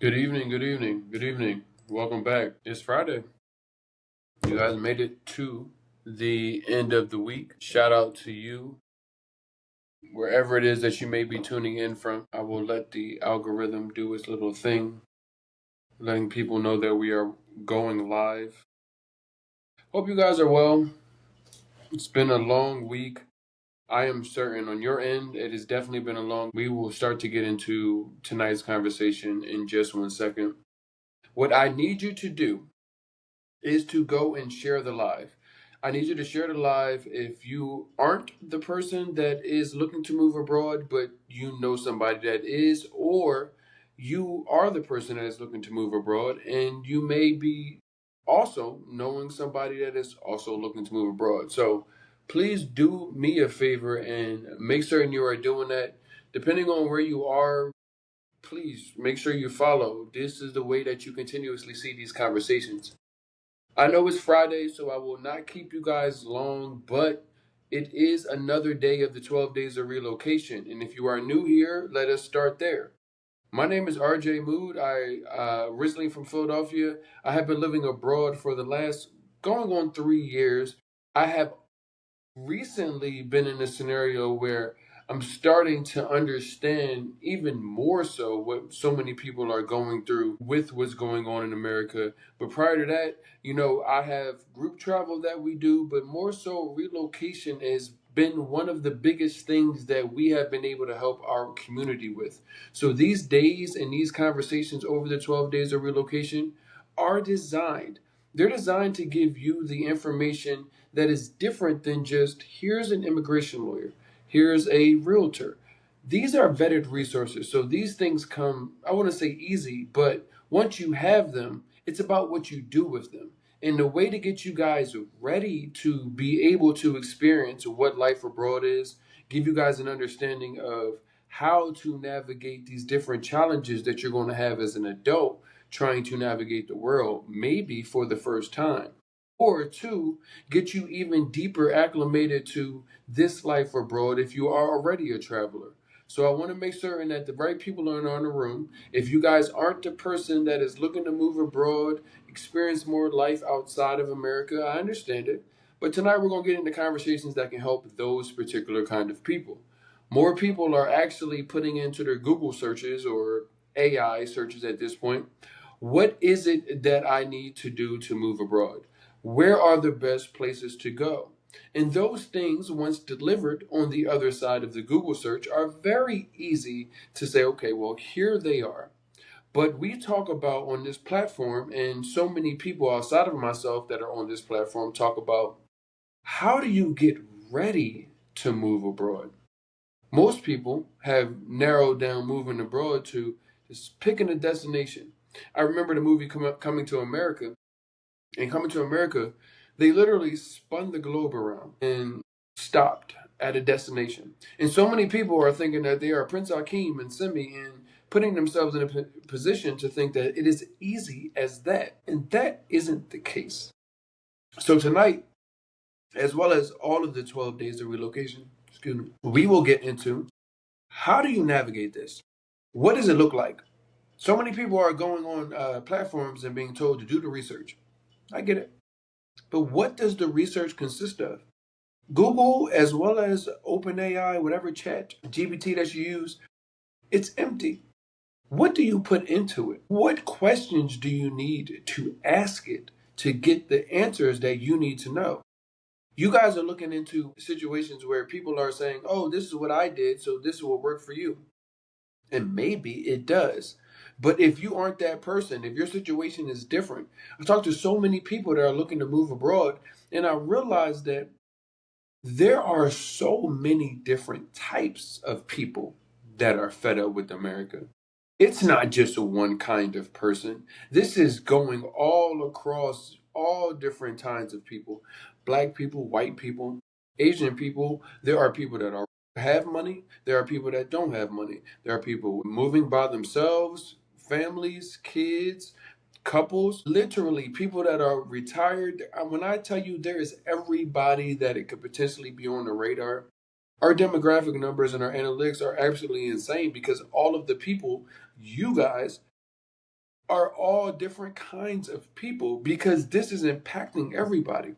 Good evening, good evening, good evening. Welcome back. It's Friday. You guys made it to the end of the week. Shout out to you, wherever it is that you may be tuning in from. I will let the algorithm do its little thing, letting people know that we are going live. Hope you guys are well. It's been a long week. I am certain on your end, it has definitely been a long. We will start to get into tonight's conversation in just 1 second. What I need you to do is to go and share the live. I need you to share the live if you aren't the person that is looking to move abroad, but you know somebody that is, or you are the person that is looking to move abroad and you may be also knowing somebody that is also looking to move abroad. So please do me a favor and make certain you are doing that. Depending on where you are, please make sure you follow. This is the way that you continuously see these conversations. I know it's Friday, so I will not keep you guys long, but it is another day of the 12 days of relocation. And if you are new here, let us start there. My name is RJ Mood. Originally from Philadelphia. I have been living abroad for the last going on 3 years. I have recently been in a scenario where I'm starting to understand even more so what so many people are going through with what's going on in America. But prior to that, I have group travel that we do, but more so relocation has been one of the biggest things that we have been able to help our community with. So these days and these conversations over the 12 days of relocation are designed. They're designed to give you the information that is different than just here's an immigration lawyer, here's a realtor. These are vetted resources. So these things come, I want to say easy, but once you have them, it's about what you do with them. And the way to get you guys ready to be able to experience what life abroad is, give you guys an understanding of how to navigate these different challenges that you're going to have as an adult trying to navigate the world, maybe for the first time. Or two, get you even deeper acclimated to this life abroad if you are already a traveler. So I want to make certain that the right people are in the room. If you guys aren't the person that is looking to move abroad, experience more life outside of America, I understand it. But tonight we're going to get into conversations that can help those particular kind of people. More people are actually putting into their Google searches or AI searches at this point, what is it that I need to do to move abroad? Where are the best places to go? And those things, once delivered on the other side of the Google search, are very easy to say, okay, well, here they are. But we talk about on this platform, and so many people outside of myself that are on this platform talk about how do you get ready to move abroad? Most people have narrowed down moving abroad to just picking a destination. I remember the movie Coming to America. And Coming to America, they literally spun the globe around and stopped at a destination. And so many people are thinking that they are Prince Hakeem and Simi and putting themselves in a position to think that it is easy as that. And that isn't the case. So tonight, as well as all of the 12 days of relocation, excuse me, we will get into how do you navigate this? What does it look like? So many people are going on platforms and being told to do the research. I get it. But what does the research consist of? Google, as well as OpenAI, whatever chat, GPT that you use, it's empty. What do you put into it? What questions do you need to ask it to get the answers that you need to know? You guys are looking into situations where people are saying, oh, this is what I did, so this will work for you. And maybe it does. But if you aren't that person, if your situation is different, I've talked to so many people that are looking to move abroad, and I realized that there are so many different types of people that are fed up with America. It's not just one kind of person. This is going all across all different kinds of people. Black people, white people, Asian people. There are people that are have money. There are people that don't have money. There are people moving by themselves, families, kids, couples, literally people that are retired. When I tell you there is everybody that it could potentially be on the radar, our demographic numbers and our analytics are absolutely insane because all of the people, you guys, are all different kinds of people because this is impacting everybody.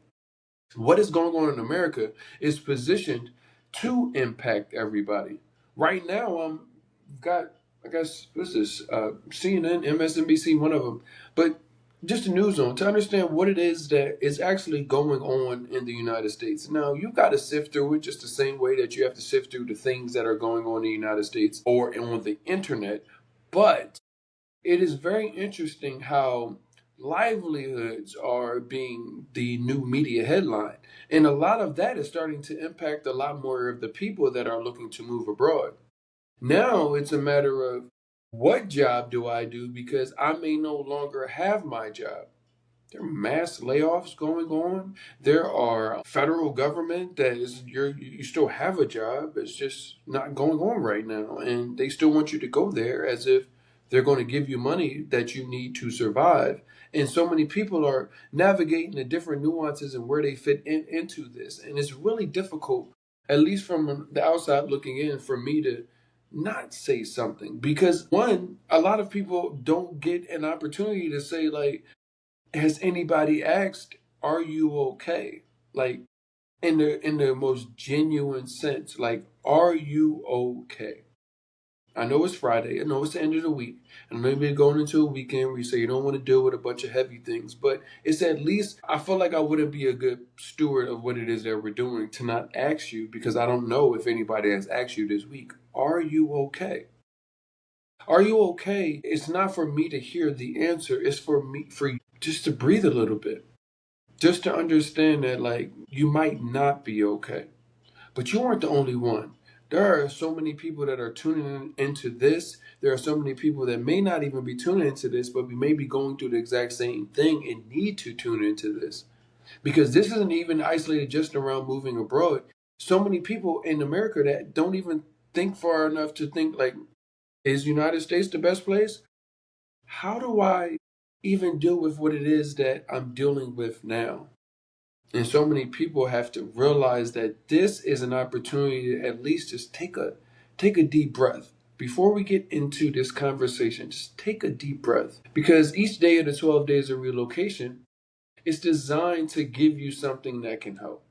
What is going on in America is positioned to impact everybody. Right now, got, I guess, what's this? CNN, MSNBC, one of them. But just a news on to understand what it is that is actually going on in the United States. Now, you've got to sift through it just the same way that you have to sift through the things that are going on in the United States or on the internet. But it is very interesting how livelihoods are being the new media headline. And a lot of that is starting to impact a lot more of the people that are looking to move abroad. Now it's a matter of what job do I do because I may no longer have my job. There are mass layoffs going on. There are federal government that is you still have a job. It's just not going on right now, and they still want you to go there as if they're going to give you money that you need to survive. And so many people are navigating the different nuances and where they fit into this, and it's really difficult, at least from the outside looking in, for me to not say something because one, a lot of people don't get an opportunity to say like, has anybody asked, "Are you okay?" Like in the most genuine sense, like, "Are you okay?" I know it's Friday. I know it's the end of the week. And maybe going into a weekend where you say you don't want to deal with a bunch of heavy things, but it's at least I feel like I wouldn't be a good steward of what it is that we're doing to not ask you because I don't know if anybody has asked you this week. Are you okay? Are you okay? It's not for me to hear the answer. It's for you just to breathe a little bit. Just to understand that like you might not be okay. But you aren't the only one. There are so many people that are tuning into this. There are so many people that may not even be tuning into this, but we may be going through the exact same thing and need to tune into this. Because this isn't even isolated just around moving abroad. So many people in America that don't even think far enough to think like, is United States the best place? How do I even deal with what it is that I'm dealing with now? And so many people have to realize that this is an opportunity to at least just take a deep breath. Before we get into this conversation, just take a deep breath. Because each day of the 12 days of relocation is designed to give you something that can help.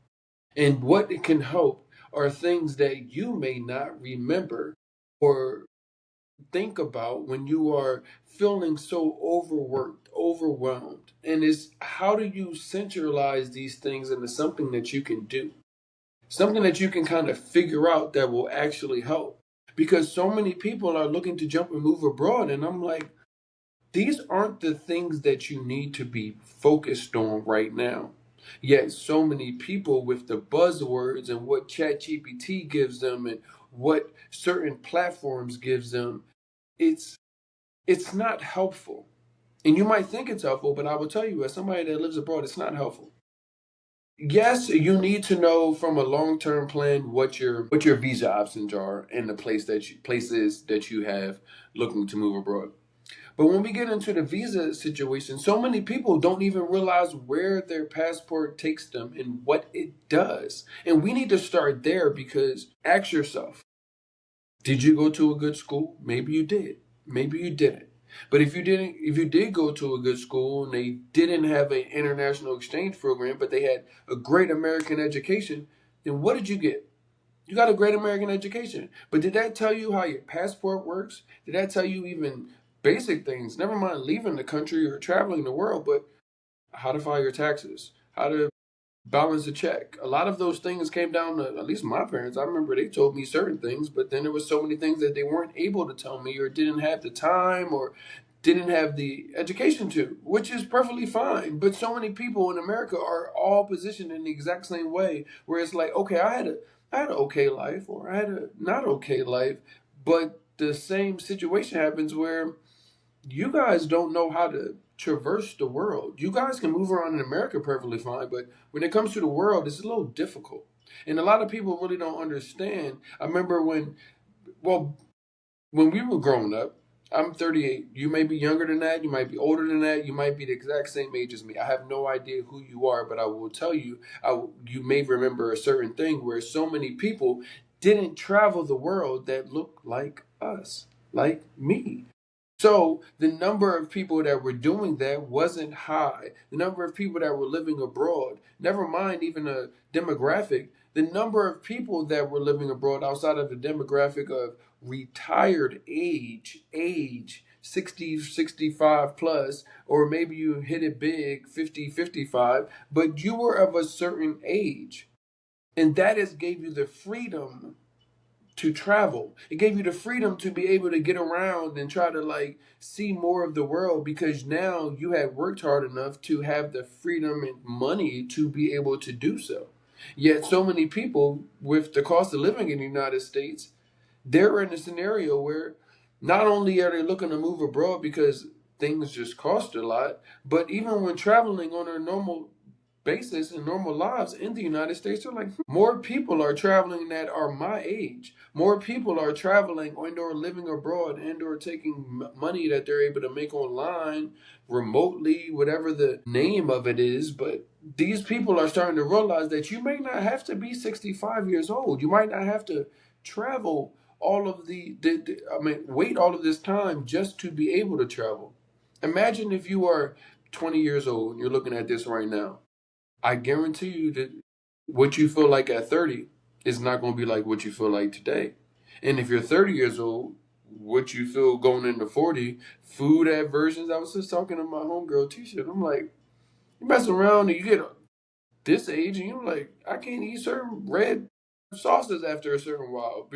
And what it can help are things that you may not remember or think about when you are feeling so overworked, overwhelmed. And it's how do you centralize these things into something that you can do? Something that you can kind of figure out that will actually help. Because so many people are looking to jump and move abroad. And I'm like, these aren't the things that you need to be focused on right now. Yet so many people with the buzzwords and what ChatGPT gives them and what certain platforms gives them, it's it's not helpful. And you might think it's helpful, but I will tell you, as somebody that lives abroad, it's not helpful. Yes, you need to know from a long-term plan what your visa options are and the places that you have looking to move abroad. But when we get into the visa situation, so many people don't even realize where their passport takes them and what it does. And we need to start there because ask yourself, did you go to a good school? Maybe you did. Maybe you didn't. But if you did go to a good school and they didn't have an international exchange program, but they had a great American education, then what did you get? You got a great American education. But did that tell you how your passport works? Did that tell you even basic things? Never mind leaving the country or traveling the world, but how to file your taxes, how to balance a check. A lot of those things came down to at least my parents. I remember they told me certain things, but then there was so many things that they weren't able to tell me or didn't have the time or didn't have the education to, which is perfectly fine. But so many people in America are all positioned in the exact same way where it's like, okay, I had an okay life or I had a not okay life, but the same situation happens where you guys don't know how to traverse the world. You guys can move around in America perfectly fine, but when it comes to the world, it's a little difficult. And a lot of people really don't understand. I remember well, when we were growing up, I'm 38. You may be younger than that. You might be older than that. You might be the exact same age as me. I have no idea who you are, but I will tell you, you may remember a certain thing where so many people didn't travel the world that looked like us, like me. So the number of people that were doing that wasn't high. The number of people that were living abroad, never mind even a demographic, the number of people that were living abroad outside of the demographic of retired age 60, 65 plus, or maybe you hit it big 50, 55, but you were of a certain age. And that has gave you the freedom to travel. It gave you the freedom to be able to get around and try to like see more of the world because now you had worked hard enough to have the freedom and money to be able to do so. Yet so many people with the cost of living in the United States, they're in a scenario where not only are they looking to move abroad because things just cost a lot, but even when traveling on a normal basis in normal lives in the United States, they're like, more people are traveling that are my age. More people are traveling and or living abroad and or taking money that they're able to make online, remotely, whatever the name of it is. But these people are starting to realize that you may not have to be 65 years old. You might not have to travel all of wait all of this time just to be able to travel. Imagine if you are 20 years old and you're looking at this right now. I guarantee you that what you feel like at 30 is not going to be like what you feel like today. And if you're 30 years old, what you feel going into 40, food aversions. I was just talking to my homegirl Tisha. I'm like, you mess around and you get this age and you're like, I can't eat certain red sauces after a certain while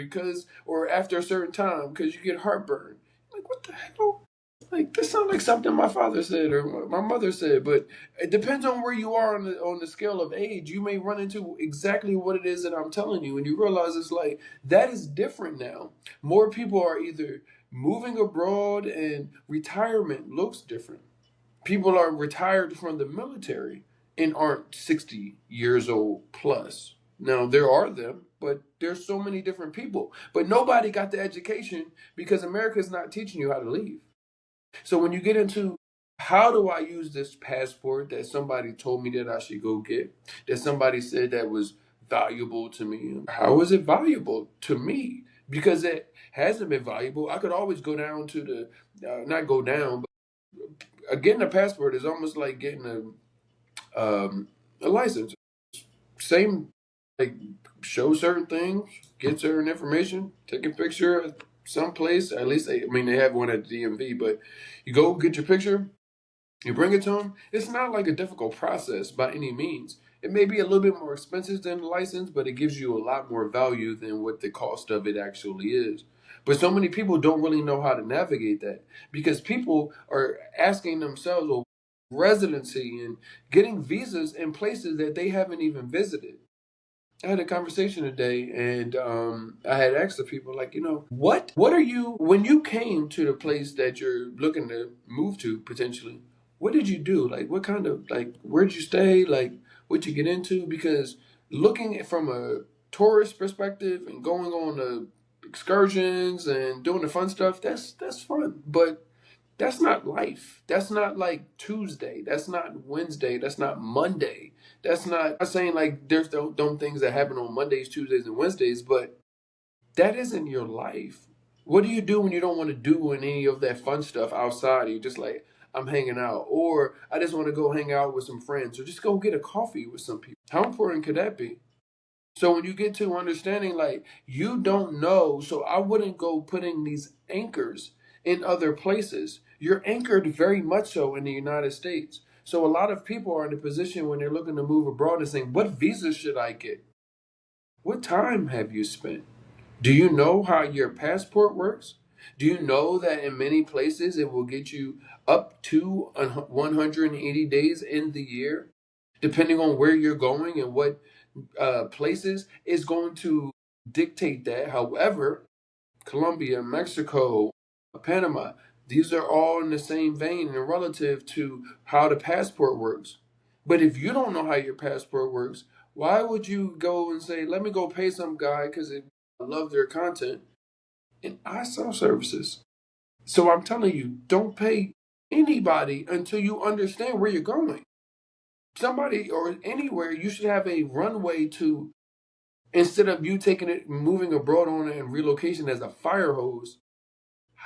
or after a certain time because you get heartburn. Like, what the hell? Like this sounds like something my father said or my mother said, but it depends on where you are on the scale of age. You may run into exactly what it is that I'm telling you, and you realize it's like that is different now. More people are either moving abroad, and retirement looks different. People are retired from the military and aren't 60 years old plus. Now there are them, but there's so many different people. But nobody got the education because America's not teaching you how to leave. So when you get into how do I use this passport that somebody told me that I should go get, that somebody said that was valuable to me, how is it valuable to me? Because it hasn't been valuable. I could always go down to not go down, but getting a passport is almost like getting a license. Same, like show certain things, get certain information, take a picture of someplace. At least they have one at the DMV, but you go get your picture, you bring it to them. It's not like a difficult process by any means. It may be a little bit more expensive than the license, but it gives you a lot more value than what the cost of it actually is. But so many people don't really know how to navigate that because people are asking themselves, well, residency and getting visas in places that they haven't even visited. I had a conversation today, and I had asked the people, like, what are you when you came to the place that you're looking to move to potentially? What did you do? Like, what kind of where'd you stay? Like, what'd you get into? Because looking at from a tourist perspective and going on excursions and doing the fun stuff, that's fun, but that's not life. That's not like Tuesday. That's not Wednesday. That's not Monday. That's not, I'm not saying like there's dumb things that happen on Mondays, Tuesdays, and Wednesdays, but that isn't your life. What do you do when you don't want to do any of that fun stuff outside? You're just like, I'm hanging out, or I just want to go hang out with some friends, or just go get a coffee with some people. How important could that be? So when you get to understanding, like, you don't know, so I wouldn't go putting these anchors in other places. You're anchored very much so in the United States. So a lot of people are in a position when they're looking to move abroad and saying, what visa should I get? What time have you spent? Do you know how your passport works? Do you know that in many places it will get you up to 180 days in the year, depending on where you're going and what places is going to dictate that. However, Colombia, Mexico, Panama, these are all in the same vein and relative to how the passport works. But if you don't know how your passport works, why would you go and say, let me go pay some guy because I love their content? And I sell services. So I'm telling you, don't pay anybody until you understand where you're going. Somebody or anywhere, you should have a runway to. Instead of you taking it, moving abroad on it, and relocation as a fire hose,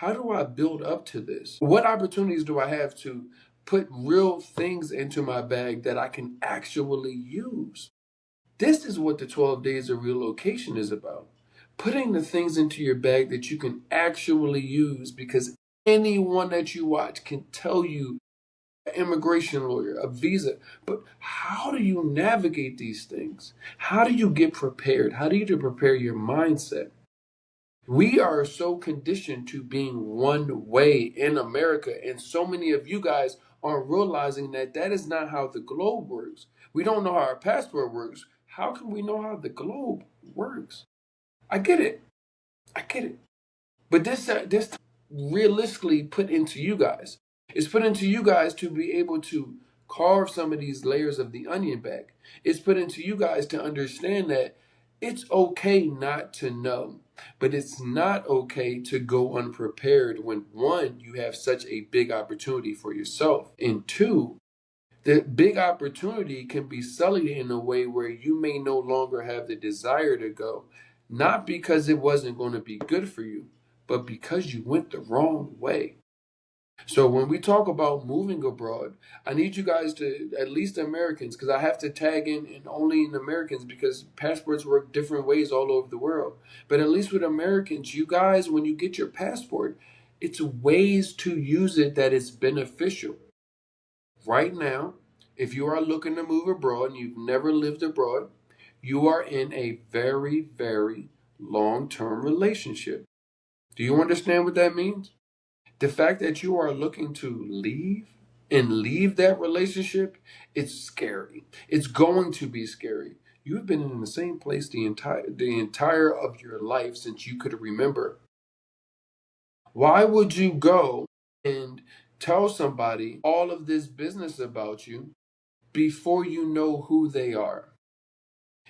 how do I build up to this? What opportunities do I have to put real things into my bag that I can actually use? This is what the 12 days of relocation is about. Putting the things into your bag that you can actually use, because anyone that you watch can tell you, an immigration lawyer, a visa, but how do you navigate these things? How do you get prepared? How do you prepare your mindset? We are so conditioned to being one way in America, and so many of you guys aren't realizing that that is not how the globe works. We don't know how our passport works. How can we know how the globe works? I get it. I get it. But this realistically put into you guys. It's put into you guys to be able to carve some of these layers of the onion back. It's put into you guys to understand that it's okay not to know, but it's not okay to go unprepared when one, you have such a big opportunity for yourself, and two, the big opportunity can be sullied in a way where you may no longer have the desire to go, not because it wasn't going to be good for you, but because you went the wrong way. So when we talk about moving abroad, I need you guys to, at least Americans, because I have to tag in and only in Americans because passports work different ways all over the world. But at least with Americans, you guys, when you get your passport, it's ways to use it that is beneficial. Right now, if you are looking to move abroad and you've never lived abroad, you are in a very, very long-term relationship. Do you understand what that means? The fact that you are looking to leave and leave that relationship, it's scary. It's going to be scary. You've been in the same place the entire of your life since you could remember. Why would you go and tell somebody all of this business about you before you know who they are?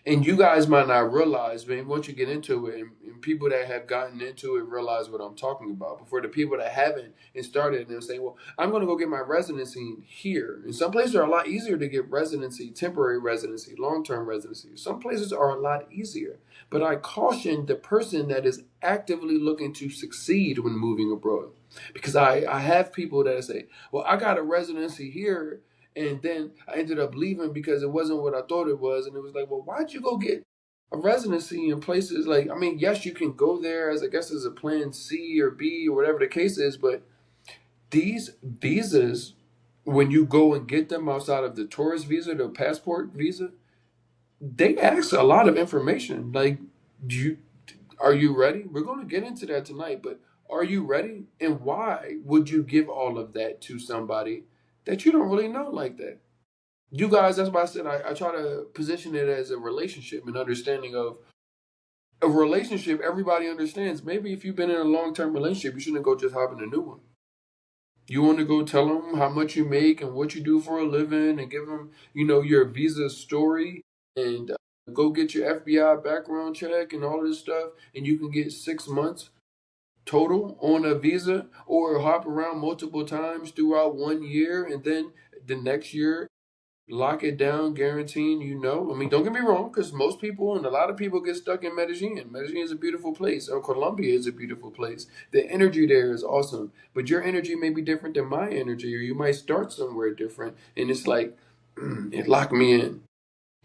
And you guys might not realize, man, once you get into it, and people that have gotten into it realize what I'm talking about. But for the people that haven't and started, and they'll say, well, I'm going to go get my residency here. And some places are a lot easier to get residency, temporary residency, long-term residency. Some places are a lot easier. But I caution the person that is actively looking to succeed when moving abroad. Because I have people that say, well, I got a residency here, and then I ended up leaving because it wasn't what I thought it was. And it was like, well, why'd you go get a residency in places like, I mean, yes, you can go there as, I guess, as a plan C or B or whatever the case is. But these visas, when you go and get them outside of the tourist visa, the passport visa, they ask a lot of information. Like, are you ready? We're going to get into that tonight, but are you ready? And why would you give all of that to somebody that you don't really know like that? You guys, that's why I said I try to position it as a relationship and understanding of a relationship. Everybody understands. Maybe if you've been in a long-term relationship, you shouldn't go just hop in a new one. You want to go tell them how much you make and what you do for a living and give them, your visa story and go get your FBI background check and all this stuff. And you can get 6 months total on a visa or hop around multiple times throughout 1 year. And then the next year, lock it down, guaranteeing I mean, don't get me wrong, because most people and a lot of people get stuck in Medellin. Medellin is a beautiful place, or Colombia is a beautiful place. The energy there is awesome, but your energy may be different than my energy, or you might start somewhere different, and it's like, it locked me in.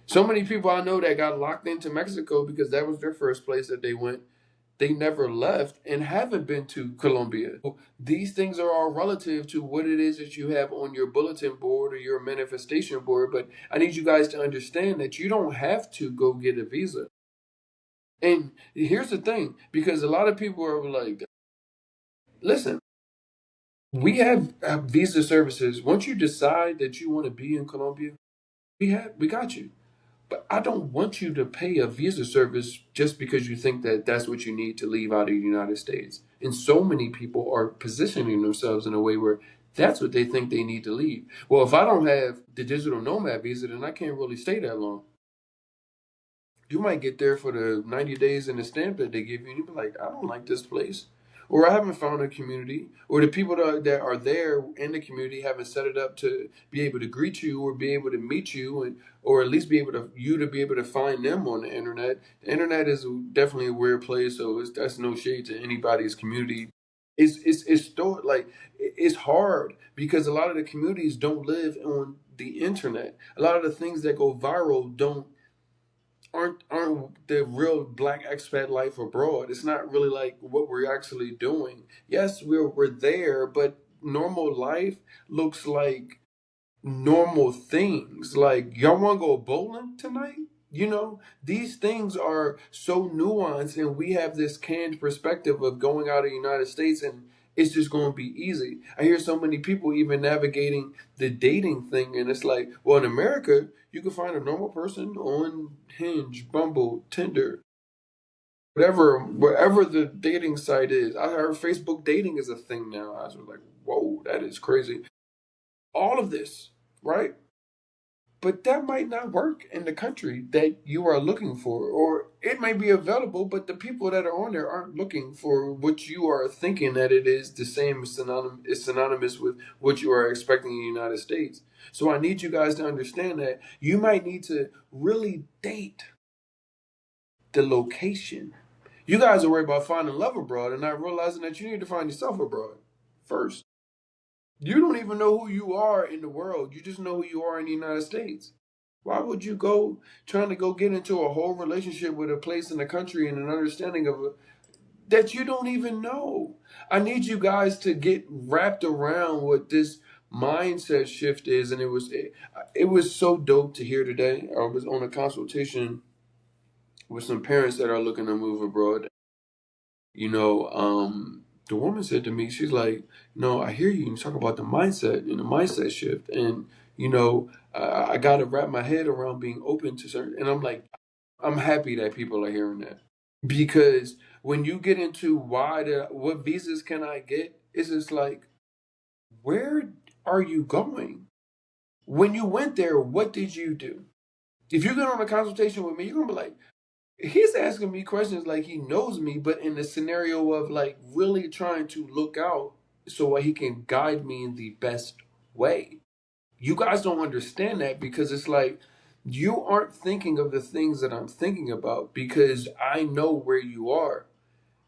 So many people I know that got locked into Mexico because that was their first place that they went. They never left and haven't been to Colombia. These things are all relative to what it is that you have on your bulletin board or your manifestation board. But I need you guys to understand that you don't have to go get a visa. And here's the thing, because a lot of people are like, listen, we have visa services. Once you decide that you want to be in Colombia, we got you. But I don't want you to pay a visa service just because you think that that's what you need to leave out of the United States. And so many people are positioning themselves in a way where that's what they think they need to leave. Well, if I don't have the digital nomad visa, then I can't really stay that long. You might get there for the 90 days and the stamp that they give you, and you'll be like, I don't like this place. Or I haven't found a community, or the people that are there in the community haven't set it up to be able to greet you or be able to meet you, and or at least be able to be able to find them on the internet. The internet is definitely a weird place, so that's no shade to anybody's community. It's hard because a lot of the communities don't live on the internet. A lot of the things that go viral don't aren't the real black expat life abroad. It's not really like what we're actually doing. Yes, we're there, but normal life looks like normal things. Like, y'all want to go bowling tonight? These things are so nuanced, and we have this canned perspective of going out of the United States, and it's just going to be easy. I hear so many people even navigating the dating thing, and it's like, well, in America, you can find a normal person on Hinge, Bumble, Tinder, whatever the dating site is. I heard Facebook dating is a thing now. I was like, whoa, that is crazy. All of this, right? But that might not work in the country that you are looking for, or it might be available, but the people that are on there aren't looking for what you are thinking that it is the same synonymous with what you are expecting in the United States. So I need you guys to understand that you might need to really date the location. You guys are worried about finding love abroad and not realizing that you need to find yourself abroad first. You don't even know who you are in the world. You just know who you are in the United States. Why would you go trying to go get into a whole relationship with a place in the country and an understanding of it that you don't even know? I need you guys to get wrapped around what this mindset shift is, and it was so dope to hear today. I was on a consultation with some parents that are looking to move abroad. you know, the woman said to me, she's like, I hear you. You talk about the mindset and the mindset shift. And, I got to wrap my head around being open to certain. And I'm like, I'm happy that people are hearing that. Because when you get into what visas can I get, it's just like, where are you going? When you went there, what did you do? If you get on a consultation with me, you're going to be like, he's asking me questions like he knows me, but in the scenario of like really trying to look out so he can guide me in the best way. You guys don't understand that because it's like you aren't thinking of the things that I'm thinking about because I know where you are.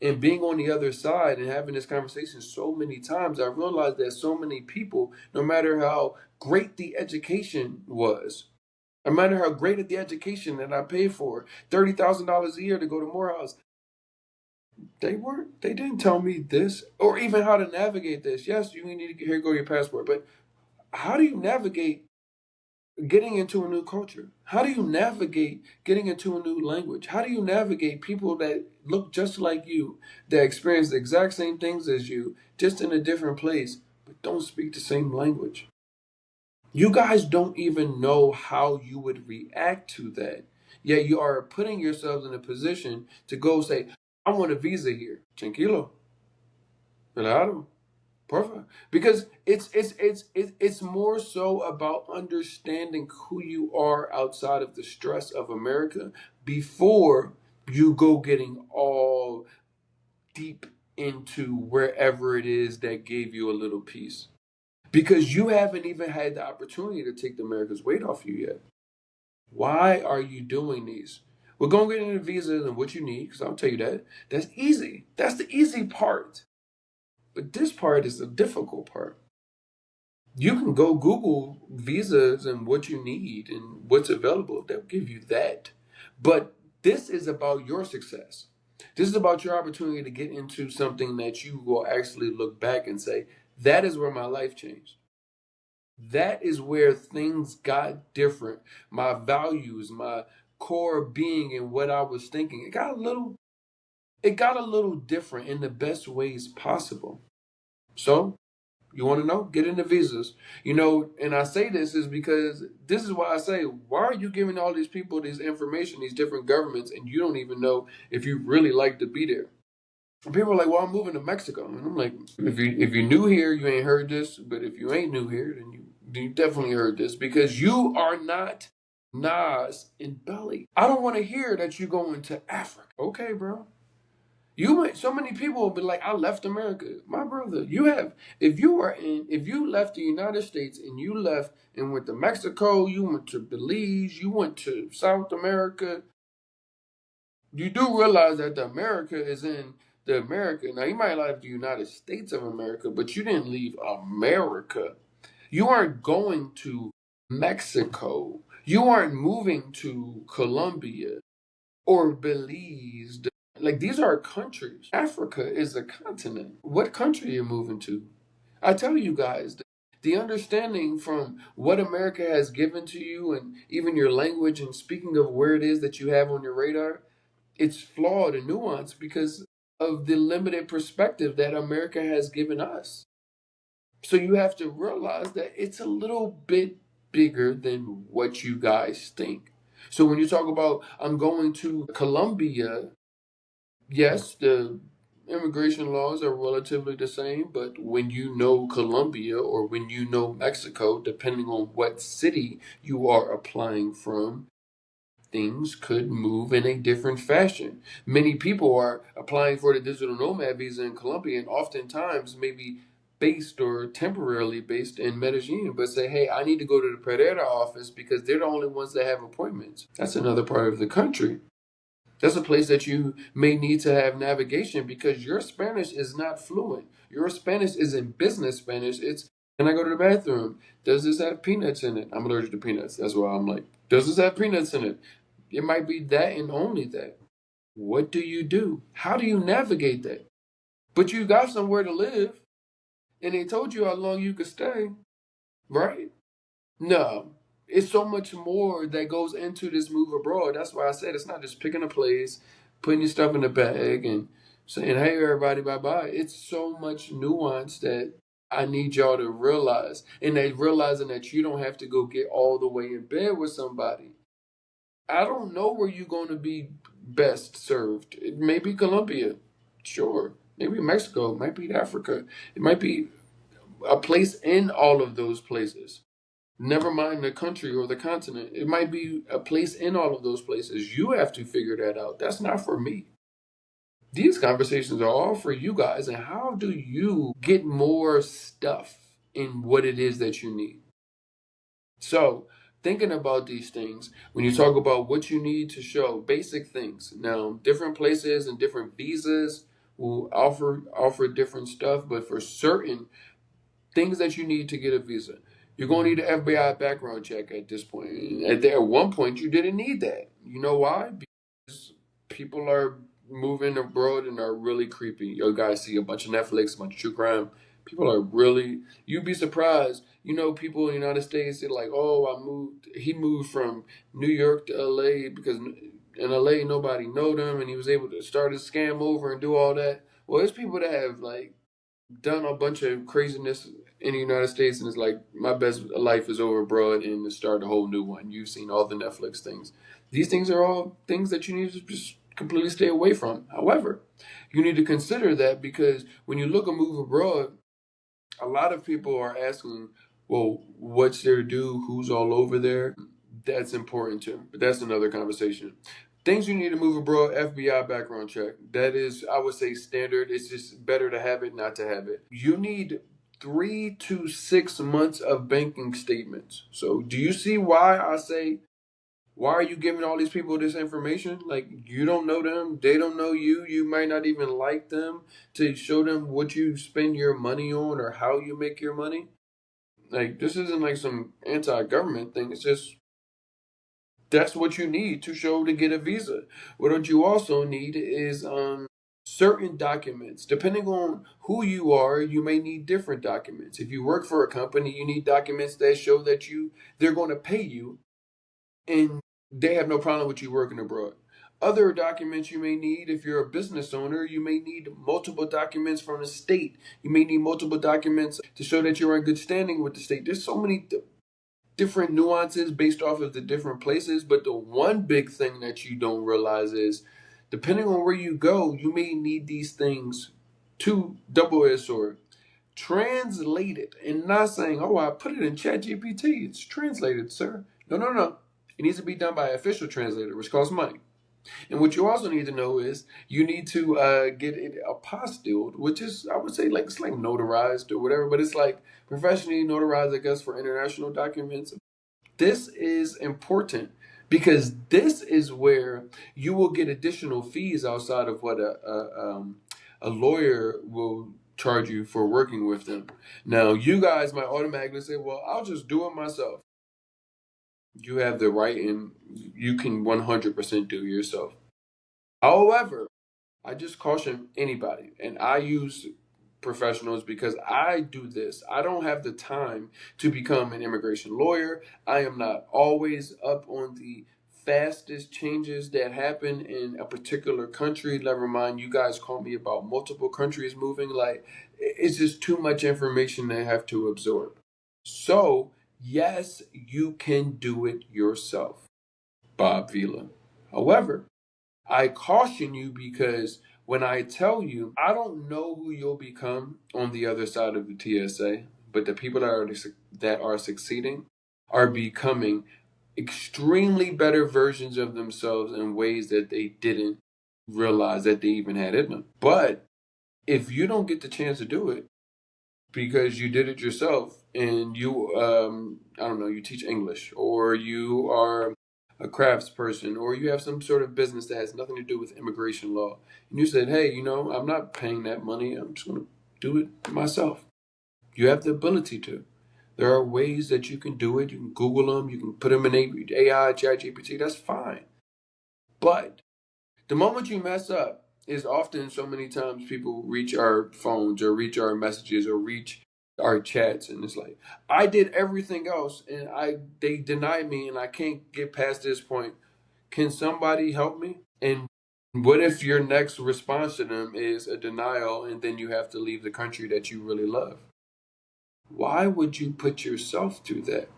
And being on the other side and having this conversation so many times, I realized that so many people, no matter how great the education was, no matter how great the education that I paid for, $30,000 a year to go to Morehouse, they didn't tell me this or even how to navigate this. Yes, you need to here go your passport, but how do you navigate getting into a new culture? How do you navigate getting into a new language? How do you navigate people that look just like you, that experience the exact same things as you, just in a different place, but don't speak the same language? You guys don't even know how you would react to that. Yet you are putting yourselves in a position to go say, I want a visa here. Tranquilo. Claro. Porfa. Because it's more so about understanding who you are outside of the stress of America before you go getting all deep into wherever it is that gave you a little peace. Because you haven't even had the opportunity to take the America's weight off you yet. Why are you doing these? We're going to get into visas and what you need, because I'll tell you that. That's easy. That's the easy part. But this part is the difficult part. You can go Google visas and what you need and what's available. They'll give you that. But this is about your success. This is about your opportunity to get into something that you will actually look back and say, that is where my life changed. That is where things got different. My values, my core being and what I was thinking, it got a little different in the best ways possible. So, you want to know? Get into visas. And I say this is because this is why I say, why are you giving all these people this information, these different governments, and you don't even know if you really like to be there? And people are like, well, I'm moving to Mexico. And I'm like, if you're new here, you ain't heard this. But if you ain't new here, then you definitely heard this because you are not Nas and Belly. I don't want to hear that you're going to Africa. Okay, bro. So many people will be like, I left America. My brother, if you left the United States and you left and went to Mexico, you went to Belize, you went to South America, you do realize that the America is in the America. Now, you might like the United States of America, but you didn't leave America. You aren't going to Mexico. You aren't moving to Colombia or Belize. Like, these are countries. Africa is a continent. What country are you moving to? I tell you guys, the understanding from what America has given to you and even your language and speaking of where it is that you have on your radar, it's flawed and nuanced because of the limited perspective that America has given us. So you have to realize that it's a little bit bigger than what you guys think. So when you talk about, I'm going to Colombia, yes, the immigration laws are relatively the same, but when you know Colombia or when you know Mexico, depending on what city you are applying from, things could move in a different fashion. Many people are applying for the digital nomad visa in Colombia and oftentimes maybe based or temporarily based in Medellin, but say, hey, I need to go to the Pereira office because they're the only ones that have appointments. That's another part of the country. That's a place that you may need to have navigation because your Spanish is not fluent. Your Spanish isn't business Spanish. It's, can I go to the bathroom? Does this have peanuts in it? I'm allergic to peanuts. That's why I'm like, does this have peanuts in it? It might be that and only that. What do you do? How do you navigate that? But you got somewhere to live and they told you how long you could stay, right? No, it's so much more that goes into this move abroad. That's why I said it's not just picking a place, putting your stuff in a bag, and saying, hey, everybody, bye bye. It's so much nuance that I need y'all to realize. And that realizing that you don't have to go get all the way in bed with somebody. I don't know where you're going to be best served. It may be Colombia, sure. Maybe Mexico, it might be Africa. It might be a place in all of those places. Never mind the country or the continent. It might be a place in all of those places. You have to figure that out. That's not for me. These conversations are all for you guys. And how do you get more stuff in what it is that you need? So, thinking about these things, when you talk about what you need to show, basic things. Now, different places and different visas will offer different stuff, but for certain things that you need to get a visa. You're going to need an FBI background check at this point. At one point, you didn't need that. You know why? Because people are moving abroad and are really creepy. You guys see a bunch of Netflix, a bunch of true crime. People are really, you'd be surprised. You know, people in the United States, they're like, oh, he moved from New York to LA because in LA, nobody know them and he was able to start a scam over and do all that. Well, there's people that have like done a bunch of craziness in the United States, and it's like my best life is over abroad and to start a whole new one. You've seen all the Netflix things. These things are all things that you need to just completely stay away from. However, you need to consider that because when you look at move abroad, a lot of people are asking, well, what's there to do? Who's all over there? That's important too, but that's another conversation. Things you need to move abroad, FBI background check. That is, I would say, standard. It's just better to have it, not to have it. You need 3 to 6 months of banking statements. So, do you see why I say, why are you giving all these people this information? Like, you don't know them, they don't know you, you might not even like them to show them what you spend your money on or how you make your money. Like, this isn't like some anti government thing. It's just that's what you need to show to get a visa. What you also need is certain documents. Depending on who you are, you may need different documents. If you work for a company, you need documents that show that they're going to pay you and they have no problem with you working abroad. Other documents you may need, if you're a business owner, you may need multiple documents from the state. You may need multiple documents to show that you're in good standing with the state. There's so many different nuances based off of the different places, but the one big thing that you don't realize is depending on where you go, you may need these things to double-edged sword. Translate it and not saying, oh, I put it in ChatGPT. It's translated, sir. No, no, no. It needs to be done by an official translator, which costs money. And what you also need to know is you need to get it apostilled, which is, I would say, like it's like notarized or whatever, but it's like professionally notarized, I guess, for international documents. This is important because this is where you will get additional fees outside of what a lawyer will charge you for working with them. Now, you guys might automatically say, well, I'll just do it myself. You have the right and you can 100% do it yourself. However, I just caution anybody, and I use professionals because I do this. I don't have the time to become an immigration lawyer. I am not always up on the fastest changes that happen in a particular country. Never mind, you guys call me about multiple countries moving. Like, it's just too much information I have to absorb. So, yes, you can do it yourself, Bob Vila. However, I caution you because when I tell you, I don't know who you'll become on the other side of the TSA, but the people that are succeeding are becoming extremely better versions of themselves in ways that they didn't realize that they even had in them. But if you don't get the chance to do it, because you did it yourself and you I don't know, you teach English or you are a crafts person or you have some sort of business that has nothing to do with immigration law, and you said, hey, I'm not paying that money, I'm just going to do it myself. You have the ability to. There are ways that you can do it. You can Google them, you can put them in AI, ChatGPT. That's fine. But the moment you mess up is often so many times people reach our phones or reach our messages or reach our chats, and it's like, I did everything else and they denied me and I can't get past this point. Can somebody help me? And what if your next response to them is a denial and then you have to leave the country that you really love? Why would you put yourself through that?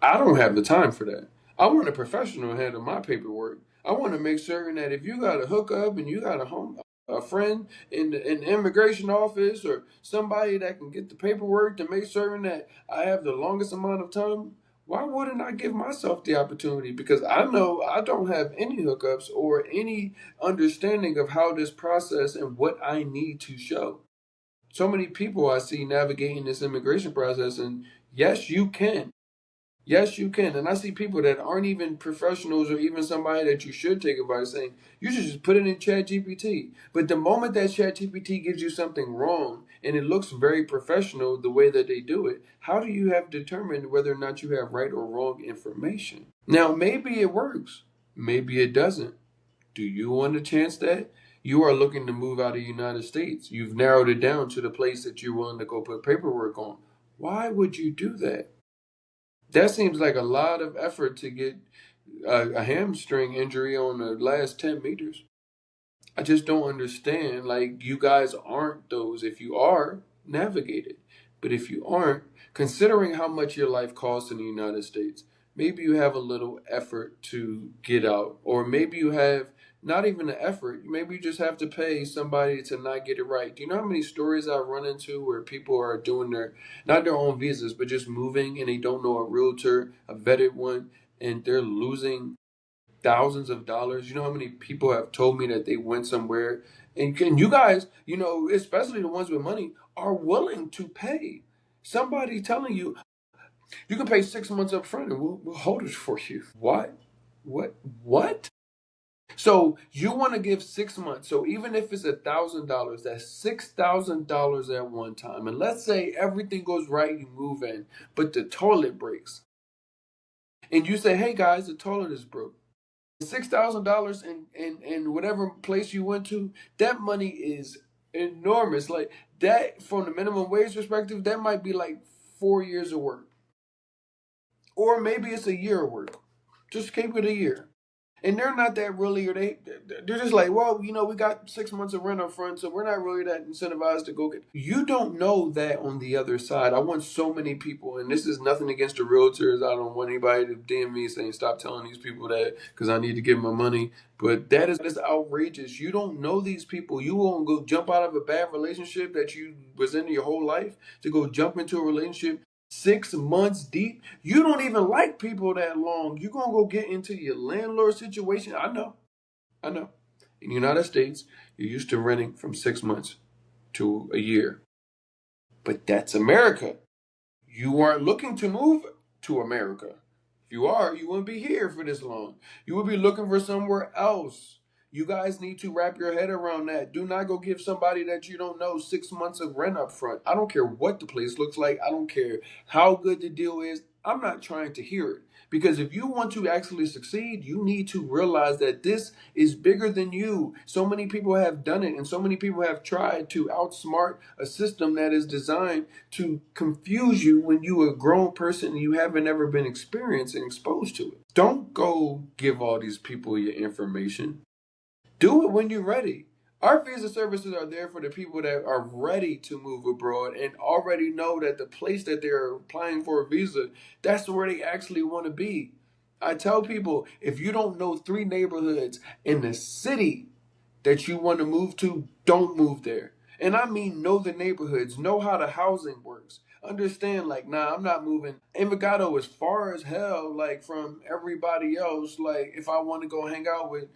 I don't have the time for that. I want a professional to handle my paperwork. I want to make certain that if you got a hookup and you got a friend in the immigration office or somebody that can get the paperwork to make certain that I have the longest amount of time, why wouldn't I give myself the opportunity? Because I know I don't have any hookups or any understanding of how this process and what I need to show. So many people I see navigating this immigration process, and yes, you can. Yes, you can. And I see people that aren't even professionals or even somebody that you should take advice saying, you should just put it in ChatGPT. But the moment that ChatGPT gives you something wrong and it looks very professional the way that they do it, how do you have determined whether or not you have right or wrong information? Now, maybe it works. Maybe it doesn't. Do you want to chance that? You are looking to move out of the United States. You've narrowed it down to the place that you're willing to go put paperwork on. Why would you do that? That seems like a lot of effort to get a hamstring injury on the last 10 meters. I just don't understand. Like, you guys aren't those. If you are, navigate it. But if you aren't, considering how much your life costs in the United States, maybe you have a little effort to get out. Or maybe you have not even an effort. Maybe you just have to pay somebody to not get it right. Do you know how many stories I've run into where people are doing not their own visas, but just moving and they don't know a realtor, a vetted one, and they're losing thousands of dollars. You know how many people have told me that they went somewhere, and you guys, especially the ones with money, are willing to pay. Somebody telling you can pay 6 months up front and we'll hold it for you. What? What? So you want to give 6 months. So even if it's $1,000, that's $6,000 at one time. And let's say everything goes right, you move in, but the toilet breaks. And you say, hey guys, the toilet is broke. $6,000 in whatever place you went to, that money is enormous. Like that, from the minimum wage perspective, that might be like 4 years of work, or maybe it's a year of work. Just keep it a year. And they're not that really, or they're just like, well, we got 6 months of rent up front, so we're not really that incentivized to go get. You don't know that on the other side. I want so many people, and this is nothing against the realtors. I don't want anybody to DM me saying stop telling these people that because I need to give my money. But that is outrageous. You don't know these people. You won't go jump out of a bad relationship that you was in your whole life to go jump into a relationship 6 months deep. You don't even like people that long. You gonna go get into your landlord situation. I know. In the United States, you're used to renting from 6 months to a year. But that's America. You aren't looking to move to America. If you are, you wouldn't be here for this long. You would be looking for somewhere else. You guys need to wrap your head around that. Do not go give somebody that you don't know 6 months of rent up front. I don't care what the place looks like. I don't care how good the deal is. I'm not trying to hear it. Because if you want to actually succeed, you need to realize that this is bigger than you. So many people have done it, and so many people have tried to outsmart a system that is designed to confuse you when you are a grown person and you haven't ever been experienced and exposed to it. Don't go give all these people your information. Do it when you're ready. Our visa services are there for the people that are ready to move abroad and already know that the place that they're applying for a visa, that's where they actually want to be. I tell people, if you don't know 3 neighborhoods in the city that you want to move to, don't move there. And I mean, know the neighborhoods, know how the housing works. Understand, like, nah, I'm not moving. Envigado is far as hell, like, from everybody else. Like, if I want to go hang out with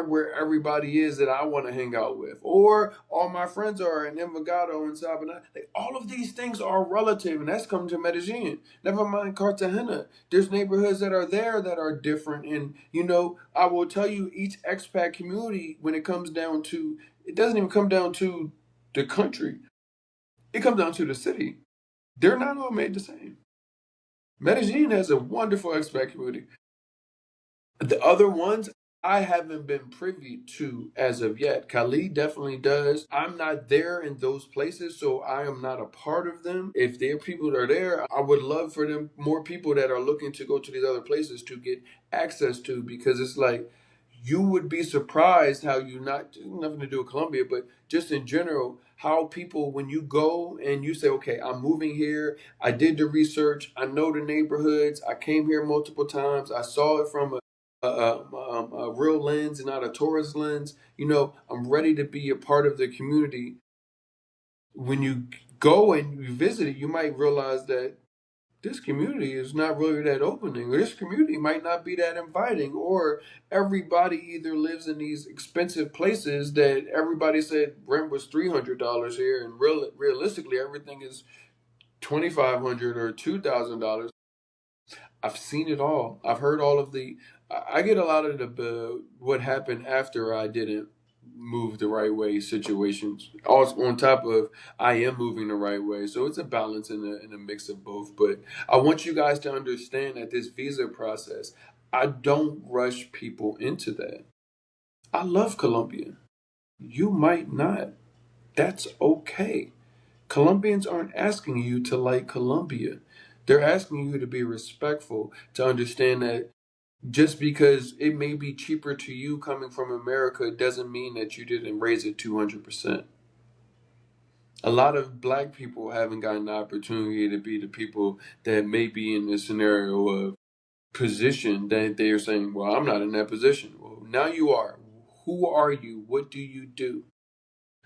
where everybody is that I want to hang out with, or all my friends are in Envigado and Sabana. Like, all of these things are relative, and that's coming to Medellin. Never mind Cartagena. There's neighborhoods that are there that are different, and I will tell you, each expat community, when it comes down to, it doesn't even come down to the country. It comes down to the city. They're not all made the same. Medellin has a wonderful expat community. The other ones I haven't been privy to as of yet. Khalid definitely does. I'm not there in those places, so I am not a part of them. If there are people that are there, I would love for them, more people that are looking to go to these other places to get access to, because it's like, you would be surprised how you not nothing to do with Colombia, but just in general, how people, when you go and you say, okay, I'm moving here, I did the research, I know the neighborhoods, I came here multiple times, I saw it from a real lens and not a tourist lens. I'm ready to be a part of the community. When you go and you visit it, you might realize that this community is not really that opening, or this community might not be that inviting, or everybody either lives in these expensive places that everybody said rent was $300 here, and realistically everything is $2,500 or $2,000. I've seen it all. I've heard all of the. I get a lot of the what happened after I didn't move the right way situations. Also, on top of I am moving the right way, so it's a balance in a mix of both. But I want you guys to understand that this visa process, I don't rush people into that. I love Colombia. You might not. That's okay. Colombians aren't asking you to like Colombia. They're asking you to be respectful, to understand that just because it may be cheaper to you coming from America doesn't mean that you didn't raise it 200%. A lot of black people haven't gotten the opportunity to be the people that may be in this scenario of position that they are saying, well, I'm not in that position. Well, now you are. Who are you? What do you do?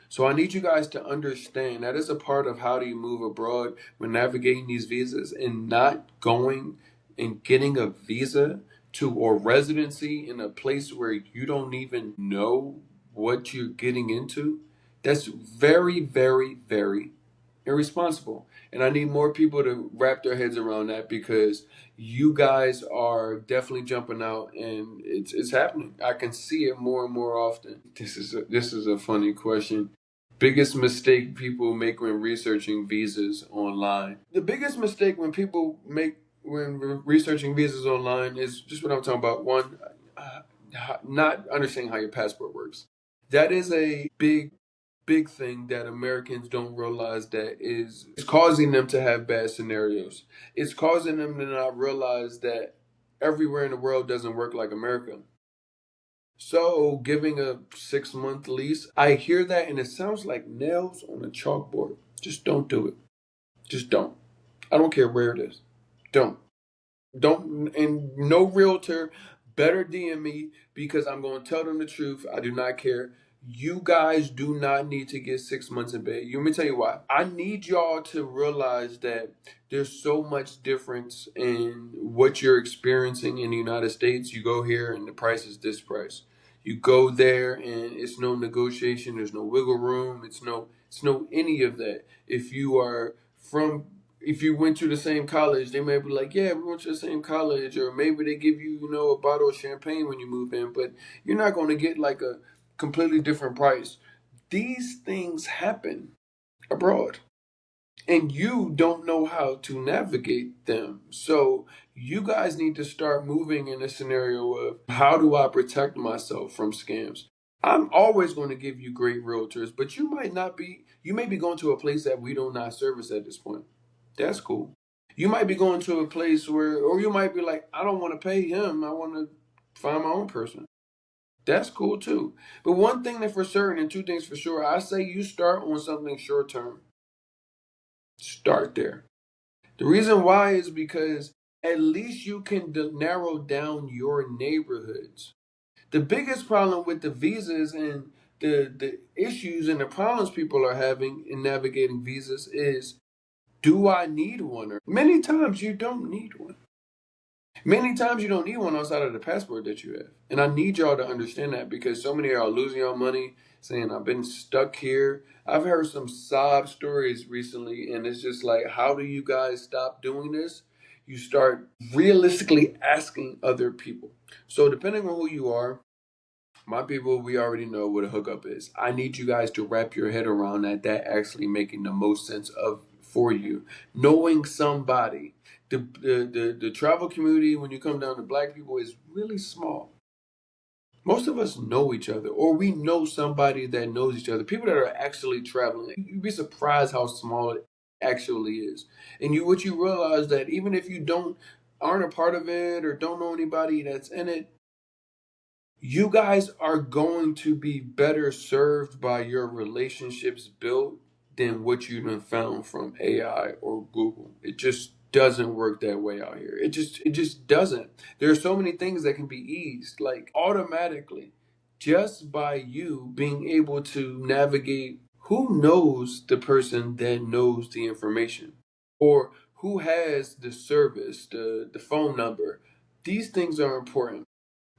So I need you guys to understand that is a part of how do you move abroad when navigating these visas, and not going and getting a visa to or residency in a place where you don't even know what you're getting into. That's very, very, very irresponsible. And I need more people to wrap their heads around that, because you guys are definitely jumping out, and it's happening. I can see it more and more often. This is a funny question. Biggest mistake people make when researching visas online. The biggest mistake when people make when researching visas online is just what I'm talking about. One, not understanding how your passport works. That is a big thing that Americans don't realize, that is it's causing them to have bad scenarios. It's causing them to not realize that everywhere in the world doesn't work like America. So, giving a 6 month lease, I hear that and it sounds like nails on a chalkboard. Just don't do it. Just don't. I don't care where it is. Don't. Don't. And no realtor better DM me, because I'm going to tell them the truth. I do not care. You guys do not need to get 6 months in bed. Let me tell you why. I need y'all to realize that there's so much difference in what you're experiencing in the United States. You go here and the price is this price. You go there and it's no negotiation. There's no wiggle room. It's no any of that. If you went to the same college, they may be like, yeah, we went to the same college, or maybe they give you, a bottle of champagne when you move in, but you're not going to get like a completely different price. These things happen abroad, and you don't know how to navigate them. So you guys need to start moving in a scenario of, how do I protect myself from scams? I'm always going to give you great realtors, but you might not be, you may be going to a place that we do not service at this point. That's cool. You might be going to a place where, or you might be like, I don't want to pay him. I want to find my own person. That's cool too. But one thing that for certain and two things for sure, I say you start on something short term. Start there. The reason why is because at least you can narrow down your neighborhoods. The biggest problem with the visas and the issues and the problems people are having in navigating visas is, do I need one? Or many times you don't need one. Many times you don't need one outside of the passport that you have. And I need y'all to understand that, because so many of y'all losing your money saying, I've been stuck here. I've heard some sob stories recently, and it's just like, how do you guys stop doing this? You start realistically asking other people. So depending on who you are, my people, we already know what a hookup is. I need you guys to wrap your head around that actually making the most sense of for you. Knowing somebody. The travel community, when you come down to black people, is really small. Most of us know each other, or we know somebody that knows each other. People that are actually traveling. You'd be surprised how small it actually is. And what you realize that even if you aren't a part of it or don't know anybody that's in it, you guys are going to be better served by your relationships built than what you have found from AI or Google. It just doesn't work that way out here. It just doesn't. There are so many things that can be eased, like automatically, just by you being able to navigate who knows the person that knows the information, or who has the service, the phone number. These things are important,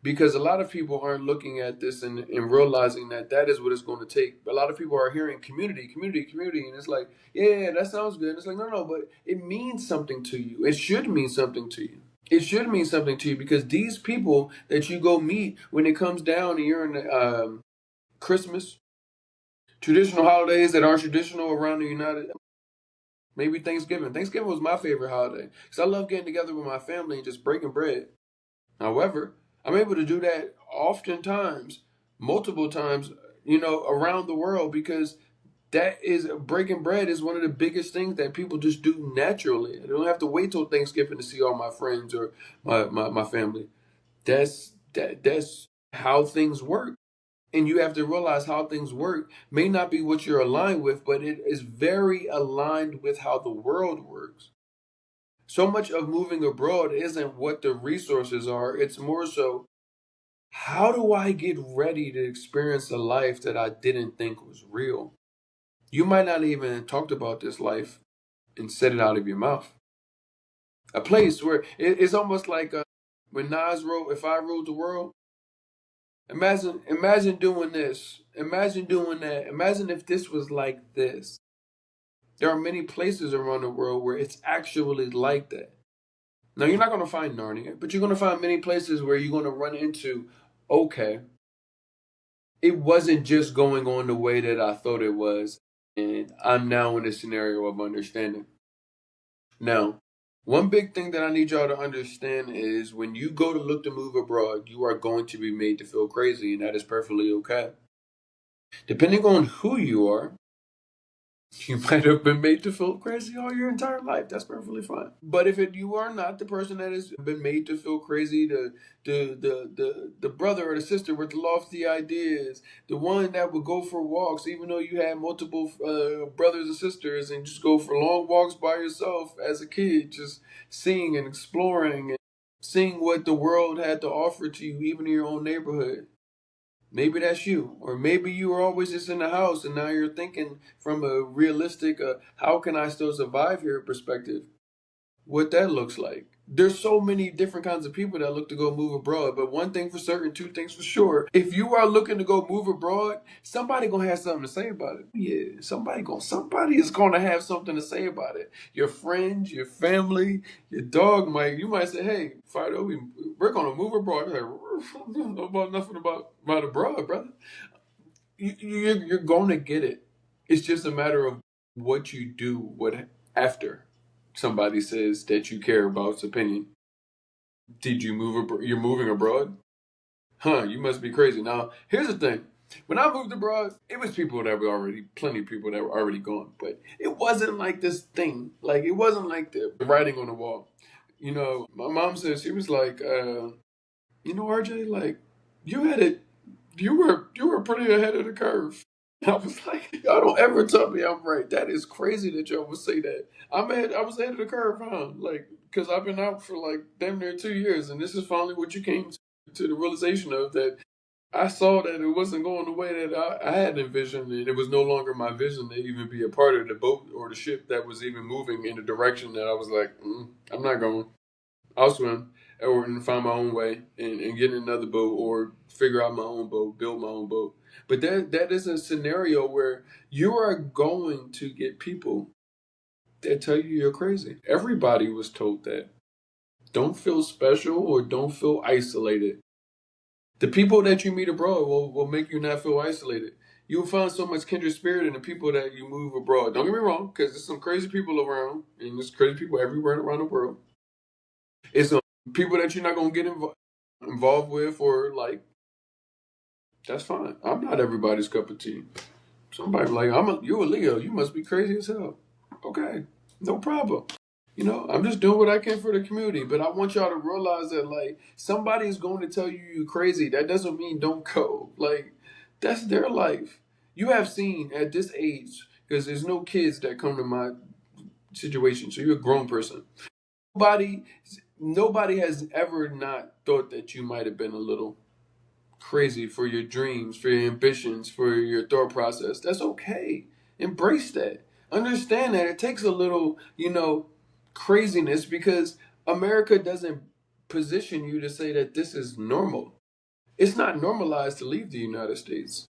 because a lot of people aren't looking at this and realizing that is what it's going to take. A lot of people are hearing community, community, community, and it's like, yeah, that sounds good. It's like, no, no, but it means something to you. It should mean something to you. It should mean something to you, because these people that you go meet when it comes down and you're in the, Christmas, traditional holidays that aren't traditional around the United, maybe Thanksgiving. Thanksgiving was my favorite holiday because I love getting together with my family and just breaking bread. However, I'm able to do that oftentimes, multiple times, around the world, because that is, breaking bread is one of the biggest things that people just do naturally. I don't have to wait till Thanksgiving to see all my friends or my family. That's how things work. And you have to realize how things work may not be what you're aligned with, but it is very aligned with how the world works. So much of moving abroad isn't what the resources are. It's more so, how do I get ready to experience a life that I didn't think was real? You might not even talked about this life and said it out of your mouth. A place where it's almost like, when Nas wrote, "If I Ruled the World." Imagine doing this. Imagine doing that. Imagine if this was like this. There are many places around the world where it's actually like that. Now, you're not going to find Narnia, but you're going to find many places where you're going to run into, okay, it wasn't just going on the way that I thought it was, and I'm now in a scenario of understanding. Now, one big thing that I need y'all to understand is, when you go to look to move abroad, you are going to be made to feel crazy, and that is perfectly okay. Depending on who you are, you might have been made to feel crazy all your entire life. That's perfectly fine. But if you are not the person that has been made to feel crazy, the brother or the sister with the lofty ideas, the one that would go for walks even though you had multiple brothers and sisters, and just go for long walks by yourself as a kid, just seeing and exploring and seeing what the world had to offer to you, even in your own neighborhood. Maybe that's you. Or maybe you were always just in the house and now you're thinking from a realistic, how can I still survive here perspective, what that looks like. There's so many different kinds of people that look to go move abroad, but one thing for certain, two things for sure. If you are looking to go move abroad, somebody gonna have something to say about it. Yeah, somebody is gonna have something to say about it. Your friends, your family, your dog might. You might say, "Hey, Fido, we're gonna move abroad." You're like, I don't know about nothing about abroad, brother. you're going to get it. It's just a matter of what you do after somebody says that you care about its opinion. Did you move? You're moving abroad? Huh? You must be crazy. Now, here's the thing. When I moved abroad, it was plenty of people that were already gone, but it wasn't like this thing. Like, it wasn't like the writing on the wall. My mom says, she was like, RJ, like, you had it, you were pretty ahead of the curve. I was like, y'all don't ever tell me I'm right. That is crazy that y'all would say that. I was ahead of the curve, huh? Like, because I've been out for like damn near 2 years, and this is finally what you came to the realization of, that I saw that it wasn't going the way that I had envisioned, and it was no longer my vision to even be a part of the boat or the ship that was even moving in the direction that I was like, I'm not going. I'll swim or and find my own way and get in another boat or figure out my own boat, build my own boat. But that is a scenario where you are going to get people that tell you you're crazy. Everybody was told that. Don't feel special or don't feel isolated. The people that you meet abroad will make you not feel isolated. You'll find so much kindred spirit in the people that you move abroad. Don't get me wrong, because there's some crazy people around, and there's crazy people everywhere around the world. It's people that you're not gonna get involved with, or like, that's fine. I'm not everybody's cup of tea. Somebody like, you're a Leo. You must be crazy as hell. Okay, no problem. I'm just doing what I can for the community, but I want y'all to realize that, like, somebody is going to tell you you're crazy. That doesn't mean don't go. Like, that's their life. You have seen at this age, because there's no kids that come to my situation, so you're a grown person. Nobody, nobody has ever not thought that you might have been a little crazy for your dreams, for your ambitions, for your thought process. That's okay. Embrace that. Understand that it takes a little, craziness, because America doesn't position you to say that this is normal. It's not normalized to leave the United States.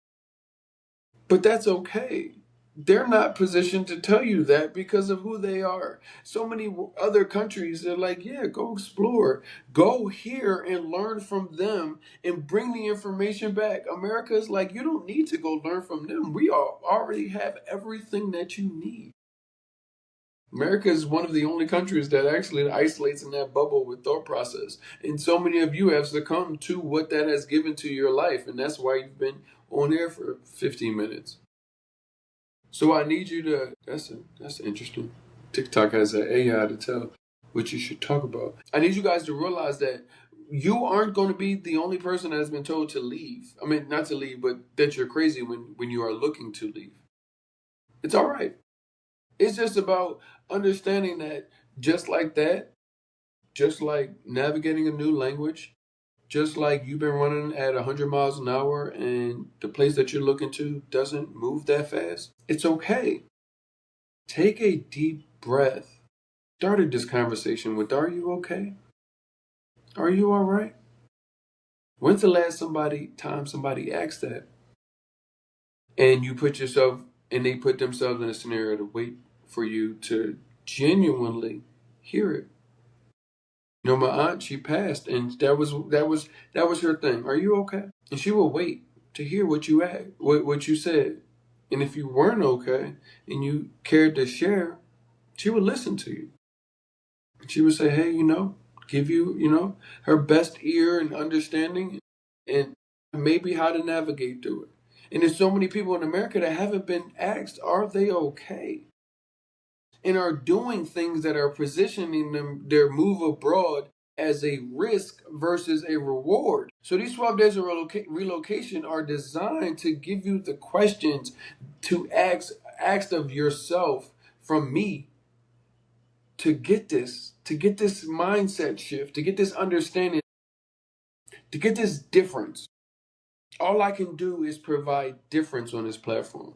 But that's okay. They're not positioned to tell you that because of who they are. So many other countries, they're like, yeah, go explore. Go here and learn from them and bring the information back. America is like, you don't need to go learn from them. We already have everything that you need. America is one of the only countries that actually isolates in that bubble with thought process. And so many of you have succumbed to what that has given to your life. And that's why you've been on air for 15 minutes. So I need you to, that's interesting. TikTok has an AI to tell what you should talk about. I need you guys to realize that you aren't going to be the only person that has been told to leave. I mean, not to leave, but that you're crazy when you are looking to leave. It's all right. It's just about understanding that, just like that, just like navigating a new language, just like you've been running at 100 miles an hour and the place that you're looking to doesn't move that fast, it's okay. Take a deep breath. Started this conversation with, are you okay? Are you all right? When's the last time somebody asked that? And you put yourself, and they put themselves in a scenario to wait for you to genuinely hear it. My aunt, she passed, and that was her thing. Are you okay? And she will wait to hear what what you said. And if you weren't okay and you cared to share, she would listen to you. She would say, hey, give you, her best ear and understanding, and maybe how to navigate through it. And there's so many people in America that haven't been asked, are they okay? And are doing things that are positioning their move abroad as a risk versus a reward. So these 12 days of relocation are designed to give you the questions to ask of yourself from me, to get this mindset shift, to get this understanding, to get this difference. All I can do is provide difference on this platform.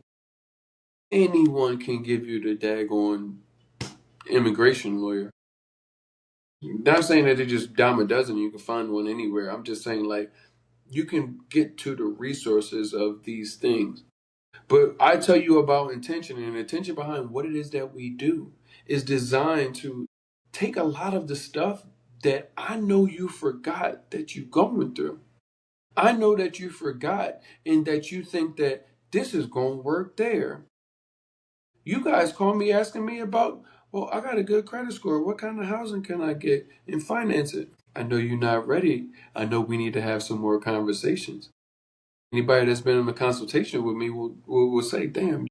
Anyone can give you the daggone immigration lawyer. Not saying that they're just dime a dozen, you can find one anywhere. I'm just saying, like, you can get to the resources of these things. But I tell you about intention, and intention behind what it is that we do is designed to take a lot of the stuff that I know you forgot that you're going through. I know that you forgot, and that you think that This is going to work there. You guys call me asking me about, well, I got a good credit score. What kind of housing can I get and finance it? I know you're not ready. I know we need to have some more conversations. Anybody that's been in a consultation with me will say, damn,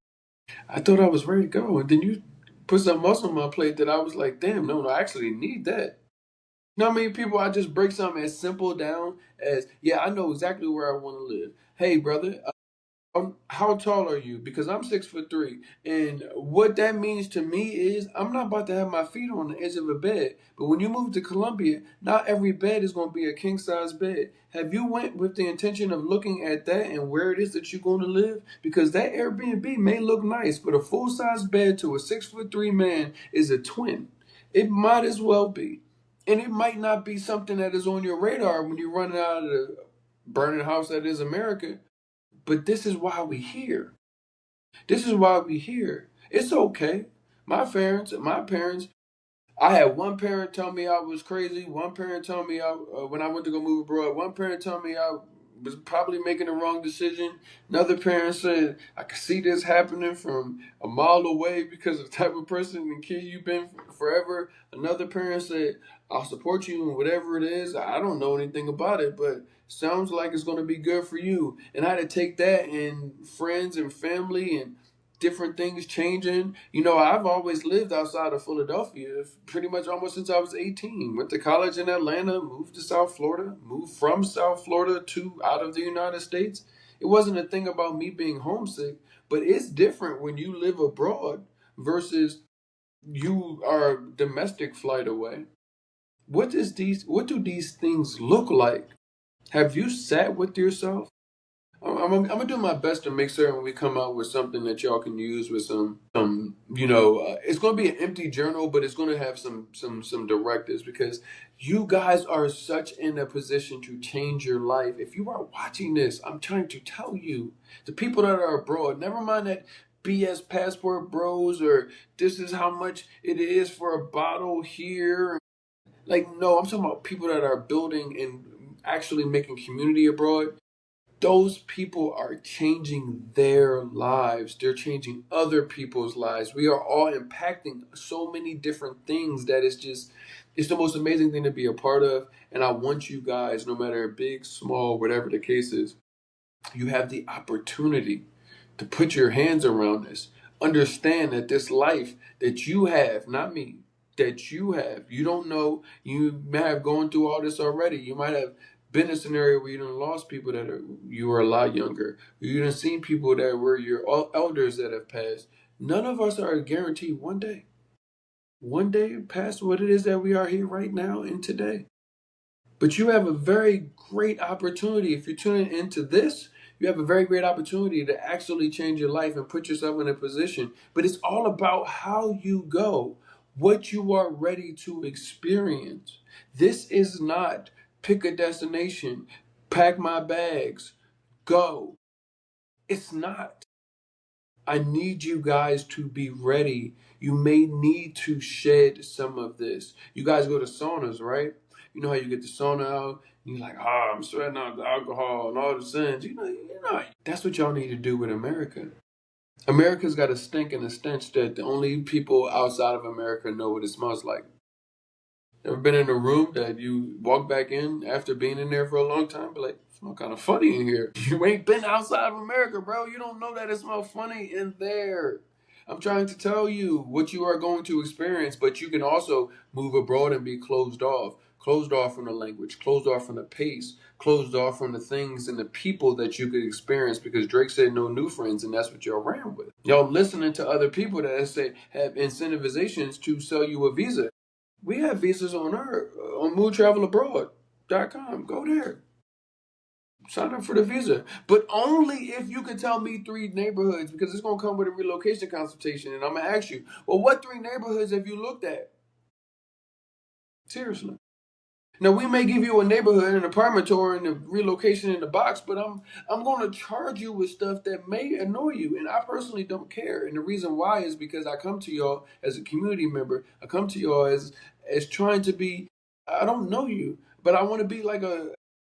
I thought I was ready to go. And then you put something else on my plate that I was like, damn, no, I actually need that. You know how many people I just break something as simple down as, yeah, I know exactly where I want to live. Hey, brother, how tall are you? Because I'm 6'3", and what that means to me is I'm not about to have my feet on the edge of a bed. But when you move to Colombia, not every bed is going to be a king size bed. Have you went with the intention of looking at that and where it is that you're going to live? Because that Airbnb may look nice, but a full size bed to a 6'3" man is a twin. It might as well be, and it might not be something that is on your radar when you're running out of the burning house that is America. But this is why we here. This is why we here. It's okay. My parents, I had one parent tell me I was crazy. One parent told me when I went to go move abroad. One parent told me I was probably making the wrong decision. Another parent said I could see this happening from a mile away because of the type of person and kid you've been forever. Another parent said I'll support you in whatever it is. I don't know anything about it, but sounds like it's going to be good for you. And I had to take that and friends and family and different things changing. You know, I've always lived outside of Philadelphia pretty much almost since I was 18. Went to college in Atlanta, moved to South Florida, moved from South Florida to out of the United States. It wasn't a thing about me being homesick, but it's different when you live abroad versus you are domestic flight away. What do these things look like? Have you sat with yourself? I'm gonna do my best to make certain we come out with something that y'all can use with it's gonna be an empty journal, but it's gonna have some directives because you guys are such in a position to change your life. If you are watching this, I'm trying to tell you, the people that are abroad, never mind that BS passport bros or this is how much it is for a bottle here. Like, no, I'm talking about people that are building and actually making community abroad. Those people are changing their lives. They're changing other people's lives. We are all impacting so many different things that it's the most amazing thing to be a part of. And I want you guys, no matter big, small, whatever the case is, you have the opportunity to put your hands around this. Understand that this life that you have, not me, that you have, you don't know, you may have gone through all this already. You might have been in a scenario where you done lost people you were a lot younger. You done seen people that were your elders that have passed. None of us are guaranteed one day past what it is that we are here right now and today. But you have a very great opportunity. If you're tuning into this, you have a very great opportunity to actually change your life and put yourself in a position. But it's all about how you go, what you are ready to experience. This is not pick a destination, pack my bags, go. It's not. I need you guys to be ready. You may need to shed some of this. You guys go to saunas, right? You know how you get the sauna out, and you're like, I'm sweating out the alcohol and all the sins. That's what y'all need to do with America. America's got a stink and a stench that the only people outside of America know what it smells like. Ever been in a room that you walk back in after being in there for a long time? Be like, it smells kind of funny in here. You ain't been outside of America, bro. You don't know that it smells funny in there. I'm trying to tell you what you are going to experience, but you can also move abroad and be closed off. Closed off from the language, closed off from the pace, closed off from the things and the people that you could experience because Drake said no new friends, and that's what y'all ran with. Y'all listening to other people that say have incentivizations to sell you a visa. We have visas on movetravelabroad.com. Go there. Sign up for the visa. But only if you can tell me 3 neighborhoods because it's going to come with a relocation consultation. And I'm going to ask you, well, what 3 neighborhoods have you looked at? Seriously. Now we may give you a neighborhood, an apartment tour, and a relocation in the box, but I'm going to charge you with stuff that may annoy you, and I personally don't care. And the reason why is because I come to y'all as a community member. I come to y'all as trying to be. I don't know you, but I want to be like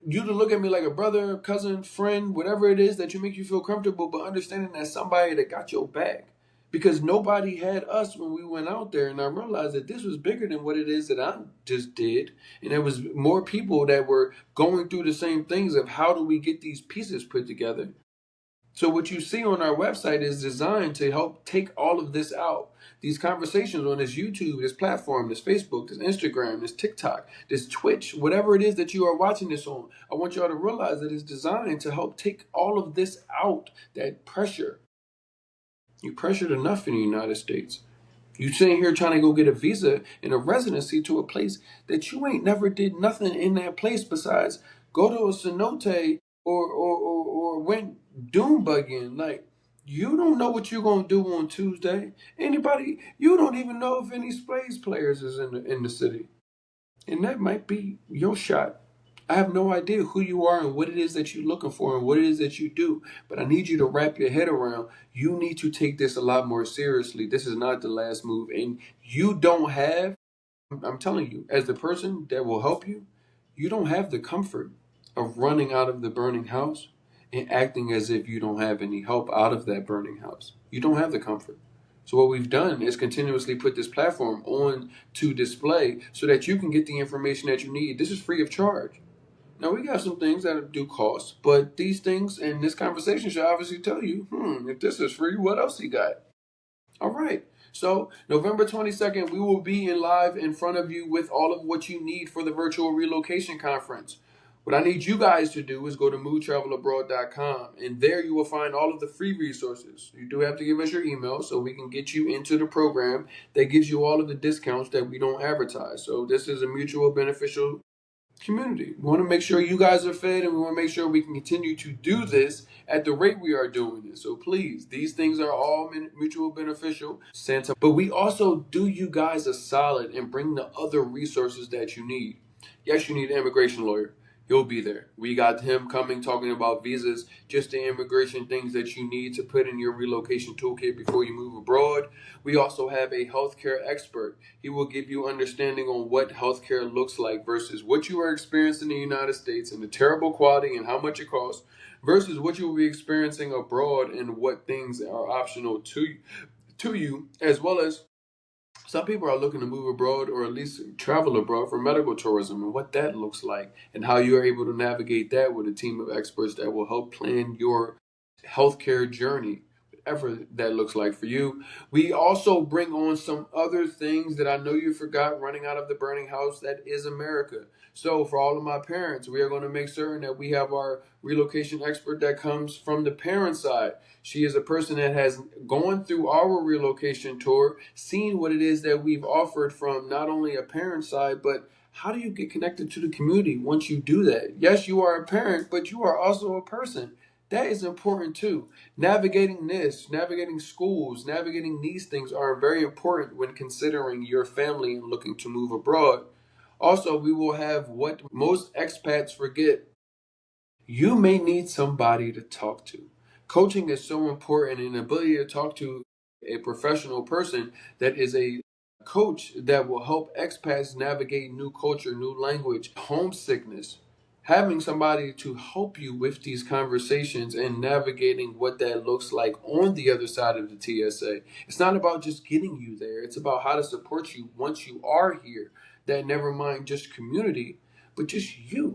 you to look at me like a brother, cousin, friend, whatever it is that you make you feel comfortable, but understanding that somebody that got your back. Because nobody had us when we went out there, and I realized that this was bigger than what it is that I just did. And there was more people that were going through the same things of how do we get these pieces put together. So what you see on our website is designed to help take all of this out. These conversations on this YouTube, this platform, this Facebook, this Instagram, this TikTok, this Twitch, whatever it is that you are watching this on, I want y'all to realize that it's designed to help take all of this out, that pressure. You pressured enough in the United States. You sitting here trying to go get a visa and a residency to a place that you ain't never did nothing in that place besides go to a cenote or went doom bugging. Like, you don't know what you're gonna do on Tuesday. Anybody, you don't even know if any Spades players is in the city. And that might be your shot. I have no idea who you are and what it is that you're looking for and what it is that you do. But I need you to wrap your head around. You need to take this a lot more seriously. This is not the last move. And you don't have, I'm telling you, as the person that will help you, you don't have the comfort of running out of the burning house and acting as if you don't have any help out of that burning house. You don't have the comfort. So what we've done is continuously put this platform on to display so that you can get the information that you need. This is free of charge. Now we got some things that do cost, but these things and this conversation should obviously tell you, if this is free, what else you got? All right. So November 22nd, we will be in live in front of you with all of what you need for the virtual relocation conference. What I need you guys to do is go to moodtravelabroad.com, and there you will find all of the free resources. You do have to give us your email so we can get you into the program that gives you all of the discounts that we don't advertise. So this is a mutual beneficial community. We want to make sure you guys are fed, and we want to make sure we can continue to do this at the rate we are doing it. So please, these things are all mutual beneficial. Santa, but we also do you guys a solid and bring the other resources that you need. Yes, you need an immigration lawyer. He'll be there. We got him coming talking about visas, just the immigration things that you need to put in your relocation toolkit before you move abroad. We also have a healthcare expert. He will give you understanding on what healthcare looks like versus what you are experiencing in the United States and the terrible quality and how much it costs versus what you will be experiencing abroad and what things are optional to you, as well as some people are looking to move abroad or at least travel abroad for medical tourism and what that looks like and how you are able to navigate that with a team of experts that will help plan your healthcare journey, whatever that looks like for you. We also bring on some other things that I know you forgot running out of the burning house that is America. So for all of my parents, we are going to make certain that we have our relocation expert that comes from the parent side. She is a person that has gone through our relocation tour, seen what it is that we've offered from not only a parent side, but how do you get connected to the community once you do that? Yes, you are a parent, but you are also a person. That is important too. Navigating this, navigating schools, navigating these things are very important when considering your family and looking to move abroad. Also, we will have what most expats forget. You may need somebody to talk to. Coaching is so important, and the ability to talk to a professional person that is a coach that will help expats navigate new culture, new language, homesickness. Having somebody to help you with these conversations and navigating what that looks like on the other side of the TSA. It's not about just getting you there, it's about how to support you once you are here. That never mind just community, but just you.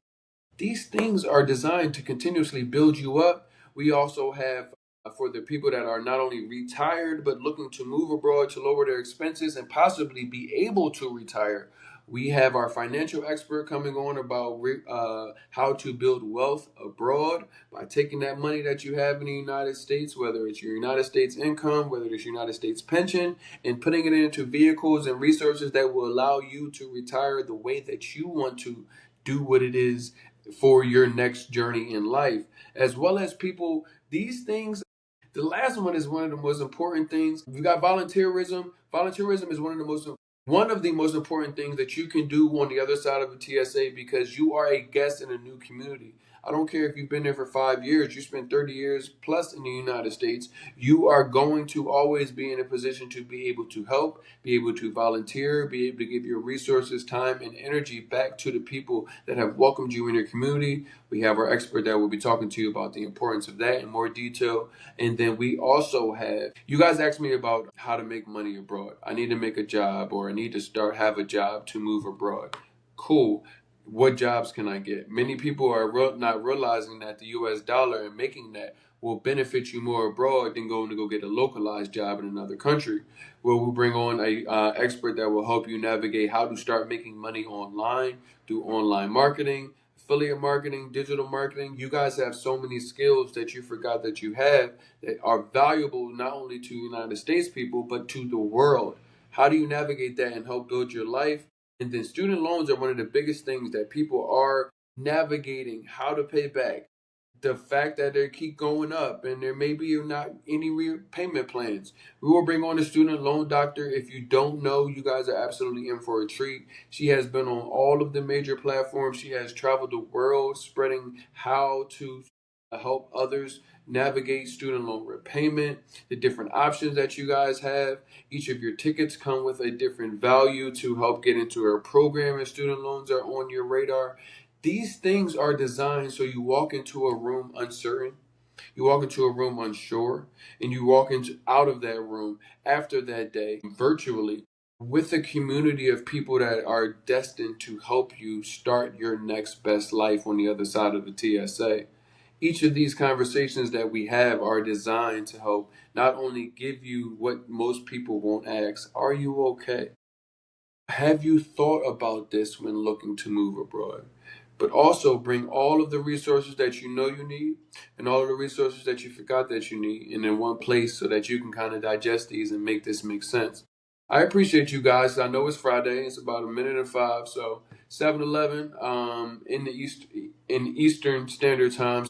These things are designed to continuously build you up. We also have for the people that are not only retired but looking to move abroad to lower their expenses and possibly be able to retire. We have our financial expert coming on about how to build wealth abroad by taking that money that you have in the United States, whether it's your United States income, whether it's your United States pension, and putting it into vehicles and resources that will allow you to retire the way that you want to do what it is for your next journey in life, as well as people, these things. The last one is one of the most important things. We've got volunteerism. Volunteerism is one of the most important things that you can do on the other side of the TSA because you are a guest in a new community. I don't care if you've been there for 5 years, you spent 30 years plus in the United States, you are going to always be in a position to be able to help, be able to volunteer, be able to give your resources, time, and energy back to the people that have welcomed you in your community. We have our expert that will be talking to you about the importance of that in more detail. And then we also have, you guys asked me about how to make money abroad. I need to make a job, or I need to have a job to move abroad. Cool. What jobs can I get? Many people are not realizing that the US dollar and making that will benefit you more abroad than going to go get a localized job in another country. Where we'll bring on a expert that will help you navigate how to start making money online through online marketing, affiliate marketing, digital marketing. You guys have so many skills that you forgot that you have that are valuable not only to United States people, but to the world. How do you navigate that and help build your life? And then student loans are one of the biggest things that people are navigating how to pay back. The fact that they keep going up and there may be not any repayment plans. We will bring on a student loan doctor. If you don't know, you guys are absolutely in for a treat. She has been on all of the major platforms. She has traveled the world spreading how to help others navigate student loan repayment, the different options that you guys have. Each of your tickets come with a different value to help get into our program, and student loans are on your radar. These things are designed so you walk into a room uncertain, you walk into a room unsure, and you walk out of that room after that day virtually with a community of people that are destined to help you start your next best life on the other side of the TSA. Each of these conversations that we have are designed to help not only give you what most people won't ask, are you okay? Have you thought about this when looking to move abroad? But also bring all of the resources that you know you need and all of the resources that you forgot that you need in one place so that you can kind of digest these and make this make sense. I appreciate you guys. I know it's Friday. It's about 1:05, so 7:11 in the Eastern Standard Time.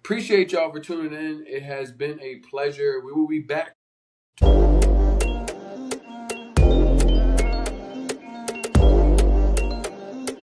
Appreciate y'all for tuning in. It has been a pleasure. We will be back.